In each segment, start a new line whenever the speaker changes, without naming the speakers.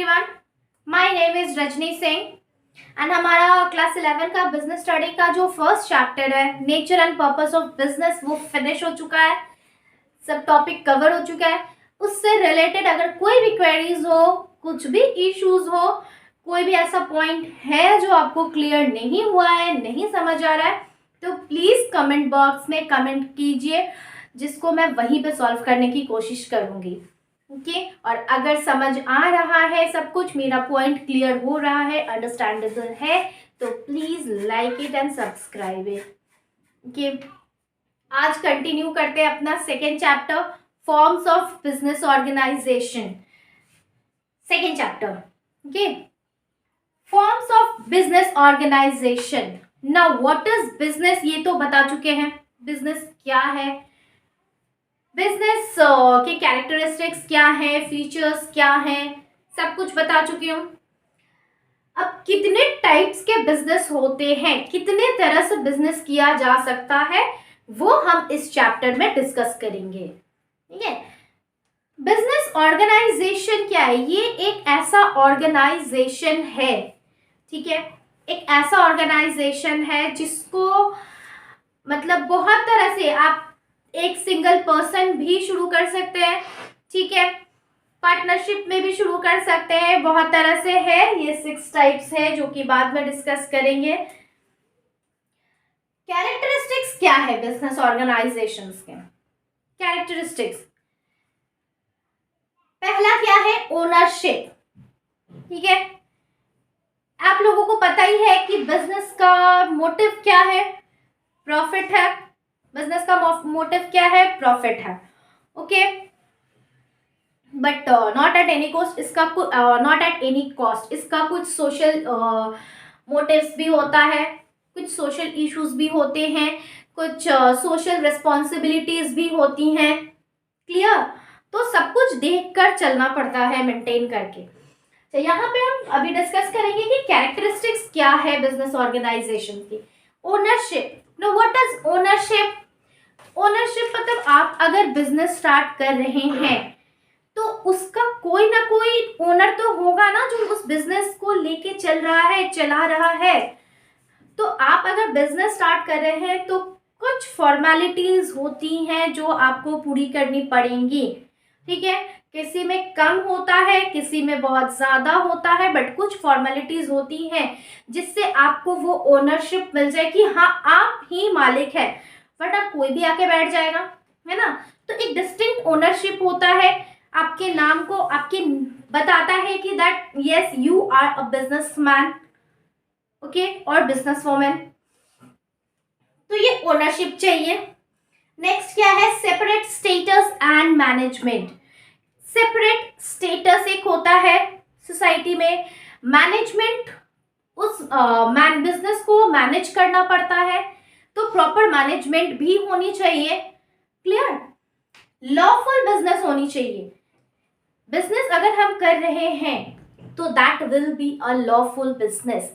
Everyone, my name is Rajni Singh and हमारा class 11 का business study का जो फर्स्ट चैप्टर है nature and purpose of business वो फिनिश हो चुका है। सब टॉपिक कवर हो चुका है। उससे रिलेटेड अगर कोई भी क्वेरीज हो, कुछ भी इश्यूज हो, कोई भी ऐसा पॉइंट है जो आपको क्लियर नहीं हुआ है, नहीं समझ आ रहा है, तो प्लीज कमेंट बॉक्स में कमेंट कीजिए, जिसको मैं वहीं पे सॉल्व करने की कोशिश करूंगी। ओके और अगर समझ आ रहा है सब कुछ, मेरा पॉइंट क्लियर हो रहा है, अंडरस्टैंडेबल है, तो please like it and subscribe it. Okay आज कंटिन्यू करते हैं अपना second chapter, forms of business organisation. Second chapter, okay, forms of business organisation. Now what is business, ये तो बता चुके हैं बिजनेस क्या है, बिजनेस के कैरेक्टरिस्टिक्स क्या है, फीचर्स क्या है, सब कुछ बता चुकी हूँ। अब कितने टाइप्स के बिजनेस होते हैं, कितने तरह से बिजनेस किया जा सकता है, वो हम इस चैप्टर में डिस्कस करेंगे। ठीक है, बिजनेस ऑर्गेनाइजेशन क्या है? ये एक ऐसा ऑर्गेनाइजेशन है, ठीक है, एक ऐसा ऑर्गेनाइजेशन है जिसको मतलब बहुत तरह से आप एक सिंगल पर्सन भी शुरू कर सकते हैं, ठीक है, पार्टनरशिप में भी शुरू कर सकते हैं, बहुत तरह से है। ये 6 टाइप्स है जो कि बाद में डिस्कस करेंगे। कैरेक्टरिस्टिक्स क्या है बिजनेस ऑर्गेनाइजेशंस के? कैरेक्टरिस्टिक्स, पहला क्या है? ओनरशिप। ठीक है, आप लोगों को पता ही है कि बिजनेस का मोटिव क्या है? प्रॉफिट है। बिजनेस का मोटिव क्या है? प्रॉफिट है। Okay, but not at any cost, इसका नॉट एट एनी कॉस्ट, इसका कुछ सोशल मोटिव्स भी होता है, कुछ सोशल इश्यूज भी होते हैं, कुछ सोशल रिस्पॉन्सिबिलिटीज भी होती हैं। क्लियर? तो सब कुछ देखकर चलना पड़ता है, मेंटेन करके। तो यहाँ पे हम अभी डिस्कस करेंगे कि कैरेक्टरिस्टिक्स क्या है बिजनेस ऑर्गेनाइजेशन की। Ownership. No, what is ownership? Ownership मतलब आप अगर बिजनेस स्टार्ट कर रहे हैं तो उसका कोई ना कोई ओनर तो होगा ना, जो उस बिजनेस को लेके चल रहा है, चला रहा है। तो आप अगर बिजनेस स्टार्ट कर रहे हैं तो कुछ फॉर्मेलिटीज होती हैं जो आपको पूरी करनी पड़ेंगी। ठीक है, किसी में कम होता है, किसी में बहुत ज्यादा होता है, बट कुछ फॉर्मेलिटीज होती हैं जिससे आपको वो ओनरशिप मिल जाए कि हाँ आप ही मालिक है, वरना कोई भी आके बैठ जाएगा, है ना। तो एक डिस्टिंक्ट ओनरशिप होता है, आपके नाम को आपके बताता है कि that yes you are a businessman, okay, और बिजनेस वोमेन। तो ये ओनरशिप चाहिए। नेक्स्ट क्या है? Separate status and management. Separate status एक होता है सोसाइटी में, मैनेजमेंट उस बिजनेस को मैनेज करना पड़ता है, तो प्रॉपर मैनेजमेंट भी होनी चाहिए। क्लियर? लॉफुल बिजनेस होनी चाहिए। बिजनेस अगर हम कर रहे हैं तो that will be a lawful business,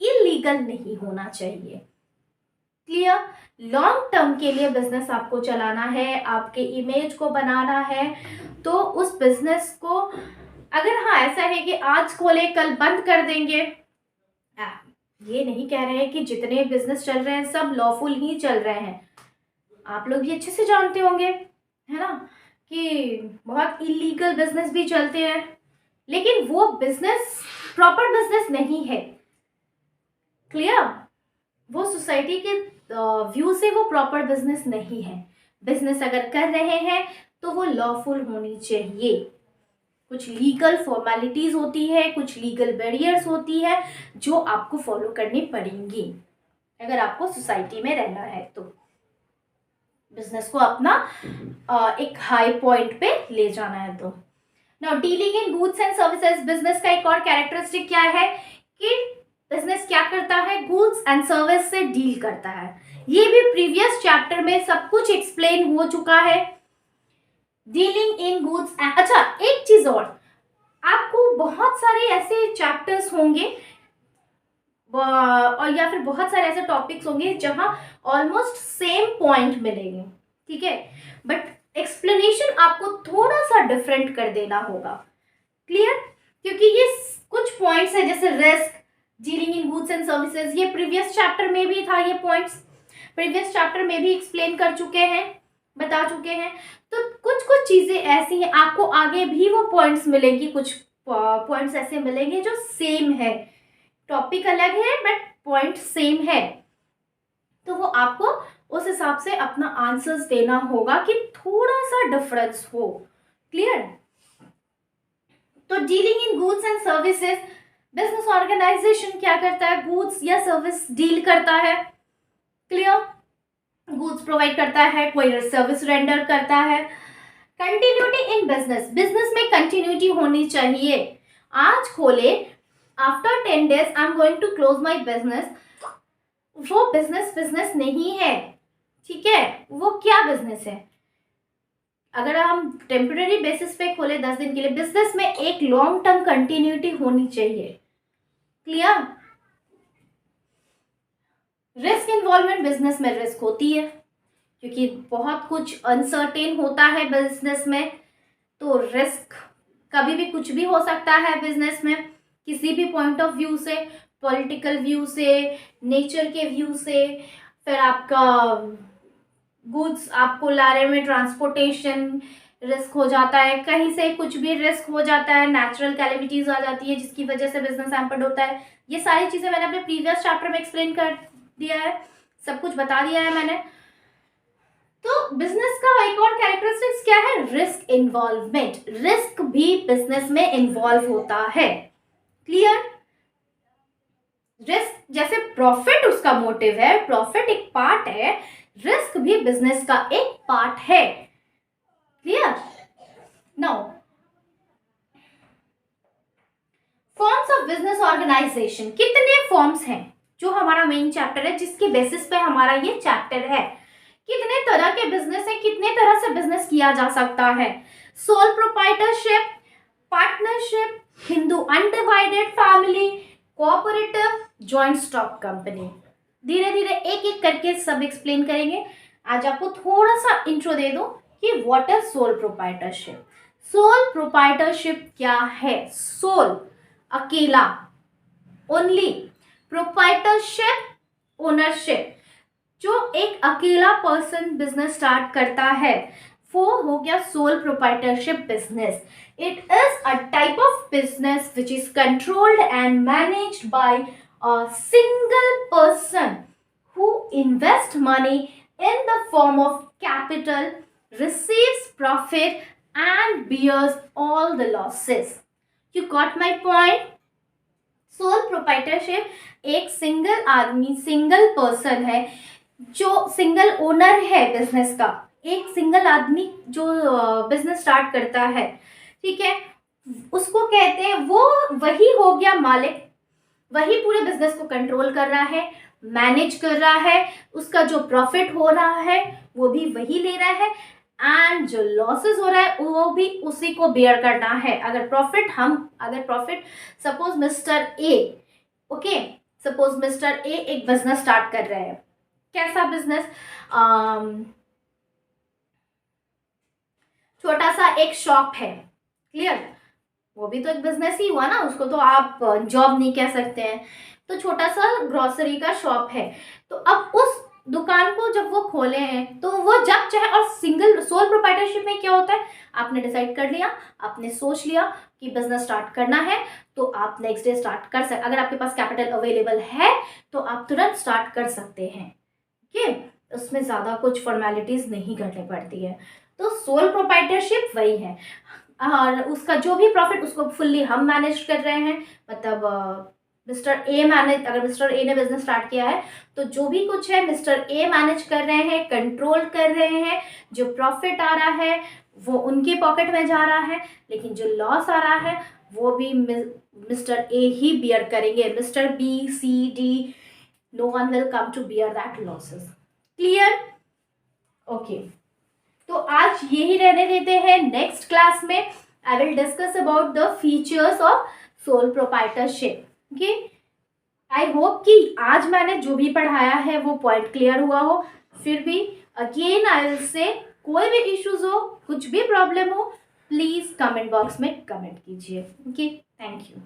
illegal नहीं होना चाहिए। क्लियर? लॉन्ग टर्म के लिए बिजनेस आपको चलाना है, आपके इमेज को बनाना है, तो उस बिजनेस को अगर हाँ ऐसा है कि आज खोले कल बंद कर देंगे, ये नहीं कह रहे हैं कि जितने बिजनेस चल रहे हैं सब लॉफुल ही चल रहे हैं। आप लोग भी अच्छे से जानते होंगे, है ना, कि बहुत इलीगल बिजनेस भी चलते हैं, लेकिन वो बिजनेस प्रॉपर बिजनेस नहीं है। क्लियर? वो सोसाइटी के व्यू से वो प्रॉपर बिजनेस नहीं है। बिजनेस अगर कर रहे हैं तो वो लॉफुल होनी चाहिए। कुछ लीगल फॉर्मेलिटीज होती है, कुछ लीगल बैरियर्स होती है जो आपको फॉलो करनी पड़ेंगी अगर आपको सोसाइटी में रहना है, तो बिजनेस को अपना एक हाई पॉइंट पे ले जाना है। तो now dealing in goods and services. Business का एक और कैरेक्टरिस्टिक क्या है कि बिजनेस क्या करता है? गुड्स एंड सर्विस से डील करता है। ये भी प्रीवियस चैप्टर में सब कुछ एक्सप्लेन हो चुका है। डीलिंग इन गुड्स एंड, अच्छा एक चीज और, आपको बहुत सारे ऐसे चैप्टर्स होंगे और या फिर बहुत सारे ऐसे टॉपिक्स होंगे जहां ऑलमोस्ट सेम पॉइंट मिलेंगे, ठीक है, बट एक्सप्लेनेशन आपको थोड़ा सा डिफरेंट कर देना होगा। क्लियर? क्योंकि ये कुछ पॉइंट्स है जैसे risk, dealing in goods and services, ये प्रीवियस चैप्टर में भी था, ये पॉइंट्स प्रीवियस चैप्टर में भी एक्सप्लेन कर चुके हैं, बता चुके हैं। तो कुछ कुछ चीजें ऐसी हैं, आपको आगे भी वो पॉइंट्स मिलेंगी, कुछ पॉइंट्स ऐसे मिलेंगे जो सेम है, टॉपिक अलग है बट पॉइंट सेम है। तो वो आपको उस हिसाब से अपना आंसर्स देना होगा कि थोड़ा सा डिफरेंस हो। क्लियर? तो dealing in goods and services, business organisation क्या करता है, गुड्स या सर्विस डील करता है। क्लियर? गुड्स प्रोवाइड करता है, कोई सर्विस रेंडर करता है। कंटिन्यूटी इन बिजनेस, बिजनेस में कंटिन्यूटी होनी चाहिए। आज खोले, after 10 days I am going to close my business, वो बिजनेस नहीं है। ठीक है? वो क्या बिजनेस है? अगर हम टेम्पररी बेसिस पे खोले 10 दिन के लिए, बिजनेस में एक लॉन्ग टर्म कंटिन्यूटी होनी चाहिए। क्लियर? रिस्क इन्वॉल्वमेंट, बिजनेस में रिस्क होती है क्योंकि बहुत कुछ अनसर्टेन होता है बिजनेस में, तो रिस्क कभी भी कुछ भी हो सकता है बिजनेस में, किसी भी पॉइंट ऑफ व्यू से, पॉलिटिकल व्यू से, नेचर के व्यू से, फिर आपका गुड्स आपको लाने में ट्रांसपोर्टेशन रिस्क हो जाता है, कहीं से कुछ भी रिस्क हो जाता है, नेचुरल कैलेमिटीज आ जाती है जिसकी वजह से बिजनेस हैम्पर्ड होता है। ये सारी चीजें मैंने अपने प्रीवियस चैप्टर में एक्सप्लेन कर दिया है, सब कुछ बता दिया है मैंने। तो बिजनेस का एक और कैरेक्टरिस्टिक्स क्या है, रिस्क इन्वॉल्वमेंट, रिस्क भी बिजनेस में इन्वॉल्व होता है। क्लियर? रिस्क जैसे प्रॉफिट उसका मोटिव है, प्रॉफिट एक पार्ट है, रिस्क भी बिजनेस का एक पार्ट है। Clear? Now forms of business organisation, कितने फॉर्म्स हैं जो हमारा मेन चैप्टर है, जिसके बेसिस पे हमारा ये चैप्टर है। कितने तरह के बिजनेस है, कितने तरह से बिजनेस किया जा सकता है। Sole proprietorship, partnership, Hindu undivided family, cooperative, joint stock company. धीरे धीरे एक एक करके सब एक्सप्लेन करेंगे। आज आपको थोड़ा सा इंट्रो दे दो कि what is sole proprietorship. Sole proprietorship क्या है? सोल अकेला, ओनली, प्रोप्राइटरशिप ओनरशिप, जो एक अकेला पर्सन बिजनेस स्टार्ट करता है वो हो गया sole proprietorship business. It is a type of business which is controlled and managed by a single person who invest money in the form of capital, receives profit and bears all the losses. You got my point? Sole proprietorship एक single आदमी, single person है जो single owner है business का, एक single आदमी जो business start करता है। ठीक है? उसको कहते हैं, वो वही हो गया मालिक, वही पूरे बिजनेस को कंट्रोल कर रहा है, मैनेज कर रहा है, उसका जो प्रॉफिट हो रहा है वो भी वही ले रहा है, एंड जो लॉसेस हो रहा है वो भी उसी को बेयर करना है। अगर profit suppose mister A, okay, suppose mister A एक बिजनेस स्टार्ट कर रहे हैं। कैसा बिजनेस? छोटा सा एक शॉप है। क्लियर? वो भी तो एक बिजनेस ही हुआ ना, उसको तो आप जॉब नहीं कह सकते हैं। तो छोटा सा ग्रोसरी का शॉप है, तो अब उस दुकान को जब वो खोले हैं तो वो जब चाहे, और सिंगल सोल प्रोप्राइटरशिप में क्या होता है, आपने डिसाइड कर लिया, आपने सोच लिया कि बिजनेस स्टार्ट करना है तो आप नेक्स्ट डे स्टार्ट कर सकते, अगर आपके पास कैपिटल अवेलेबल है तो आप तुरंत स्टार्ट कर सकते हैं। ओके? उसमें ज़्यादा कुछ फॉर्मेलिटीज नहीं करनी पड़ती है। तो सोल प्रोप्राइटरशिप वही है, और उसका जो भी प्रॉफिट उसको फुल्ली हम मैनेज कर रहे हैं। मतलब मिस्टर ए मैनेज, अगर मिस्टर ए ने बिजनेस स्टार्ट किया है तो जो भी कुछ है मिस्टर ए मैनेज कर रहे हैं, कंट्रोल कर रहे हैं। जो प्रॉफिट आ रहा है वो उनके पॉकेट में जा रहा है, लेकिन जो लॉस आ रहा है वो भी मिस्टर ए ही बियर करेंगे। Mister B, C, D, no one will come to bear that losses. Clear? Okay, तो आज यही रहने देते हैं। नेक्स्ट क्लास में I will discuss about the features of sole proprietorship. Okay, I hope कि आज मैंने जो भी पढ़ाया है वो पॉइंट क्लियर हुआ हो। फिर भी अगेन आई विल से, कोई भी इश्यूज हो, कुछ भी प्रॉब्लम हो, प्लीज़ कमेंट बॉक्स में कमेंट कीजिए। Okay, thank you.